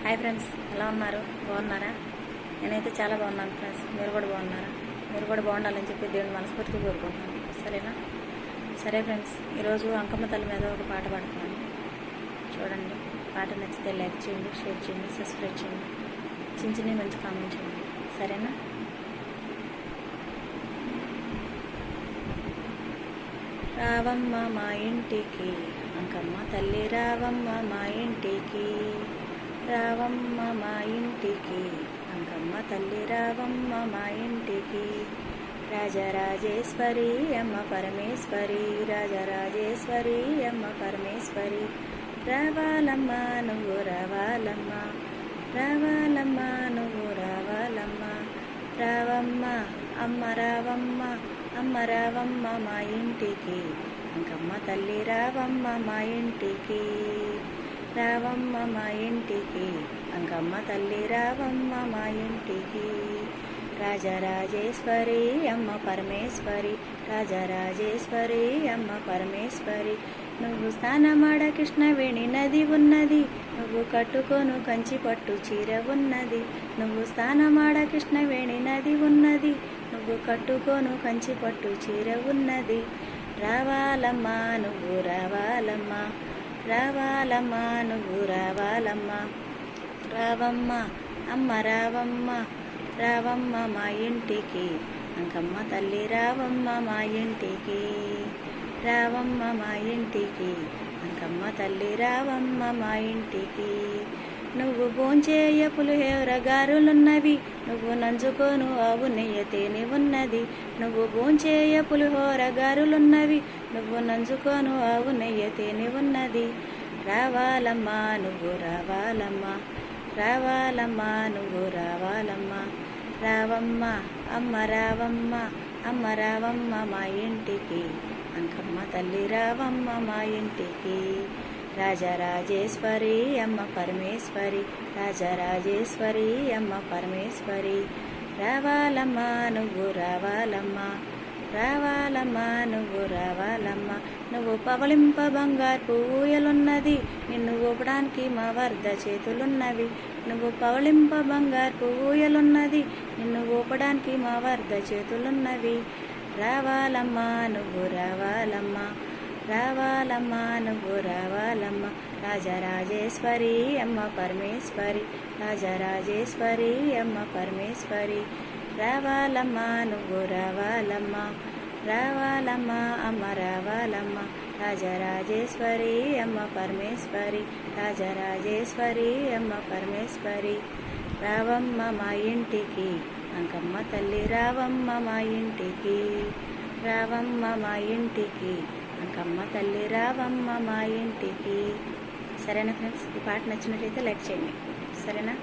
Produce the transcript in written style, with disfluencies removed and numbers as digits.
Hi friends, ఎలా ఉన్నారు? బాగున్నారా? నేనైతే చాలా బాగున్నాను ఫ్రెండ్స్. మీరు కూడా బాగున్నారా? మీరు కూడా బాగుండాలని చెప్పి దేవుని మనస్ఫూర్తిగా కోరుకుంటున్నాను. సరేనా? సరే ఫ్రెండ్స్, ఈరోజు అంకమ్మ తల్లి మీద ఒక పాట పాడుతున్నాను. చూడండి. పాట నచ్చితే లైక్ చేయండి, షేర్ చేయండి, సబ్స్క్రైబ్ చేయండి, చిన్న మంచి కామెంట్ చేయండి. సరేనా? రావమ్మ మా ఇంటికి, అంకమ్మ తల్లి రావమ్మ మా ఇంటికి, రావమ్మ మా ఇంటికి, అంకమ్మ తల్లి రావమ్మ మా ఇంటికి. రాజరాజేశ్వరి అమ్మ పరమేశ్వరి, రాజరాజేశ్వరి అమ్మ పరమేశ్వరి. రావాలమ్మ నువ్వు రావాలమ్మ, రావాలమ్మ నువ్వు రావాలమ్మ. రావమ్మ అమ్మ రావమ్మ, అమ్మ రావమ్మ మా ఇంటికి, అంకమ్మ తల్లి రావమ్మ మా ఇంటికి. రావమ్మ మా ఇంటికి, అంకమ్మ తల్లి రావమ్మ మా ఇంటికి. రాజరాజేశ్వరి అమ్మ పరమేశ్వరి, రాజరాజేశ్వరి అమ్మ పరమేశ్వరి. నువ్వు స్నానమాడ కృష్ణవేణి నది ఉన్నది, నువ్వు కట్టుకోను కంచి పట్టు చీర ఉన్నది. నువ్వు స్నానమాడ కృష్ణవేణి నది ఉన్నది, నువ్వు కట్టుకోను కంచి పట్టు చీర ఉన్నది. రావాలమ్మా నువ్వు రావాలమ్మా, రావాలమ్మా నువ్వు రావాలమ్మా. రావమ్మ అమ్మ రావమ్మ, రావమ్మ మా ఇంటికి, అంకమ్మ తల్లి రావమ్మ మా ఇంటికి. రావమ్మ మా ఇంటికి, అంకమ్మ తల్లి రావమ్మ మా ఇంటికి. నువ్వు భోంచేయ పులిహోర గారులున్నవి, నువ్వు నంజుకోను ఆవు నెయ్య తేనె ఉన్నది. నువ్వు భోంచేయ పులిహోర గారులున్నవి, నువ్వు నంజుకోను ఆవు నెయ్య తేనె ఉన్నది. రావాలమ్మా నువ్వు రావాలమ్మా, రావాలమ్మా నువ్వు రావాలమ్మా. రావమ్మ అమ్మ రావమ్మ, అమ్మ రావమ్మ మా ఇంటికి, అంకమ్మ తల్లి రావమ్మ మా ఇంటికి. రాజరాజేశ్వరి అమ్మ పరమేశ్వరి, రాజరాజేశ్వరి అమ్మ పరమేశ్వరి. రావాలమ్మా నువ్వు రావాలమ్మా, రావాలమ్మా నువ్వు రావాలమ్మా. నువ్వు పవళింప బంగారు పువ్వులున్నది, నిన్ను ఊపడానికి మా వరద చేతులున్నవి. నువ్వు పవళింప బంగారు పువ్వులున్నది, నిన్ను ఊపడానికి మా వరద చేతులున్నవి. రావాలమ్మా నువ్వు రావాలమ్మా, రావాలమ్మా నువ్వు రావాలమ్మా. రాజరాజేశ్వరి అమ్మ పరమేశ్వరి, రాజరాజేశ్వరి అమ్మ పరమేశ్వరి. రావాలమ్మా నువ్వు రావాలమ్మా, రావాలమ్మా అమ్మ రావాలమ్మా. రాజరాజేశ్వరి అమ్మ పరమేశ్వరి, రాజరాజేశ్వరి అమ్మ పరమేశ్వరి. రావమ్మ మా ఇంటికి, అంకమ్మ తల్లి రావమ్మ మా ఇంటికి. రావమ్మ మా ఇంటికి, అంకమ్మ తల్లి రావమ్మ మా ఇంటికి. సరేనా ఫ్రెండ్స్? ఈ పాట నచ్చినట్లయితే లైక్ చేయండి. సరేనా?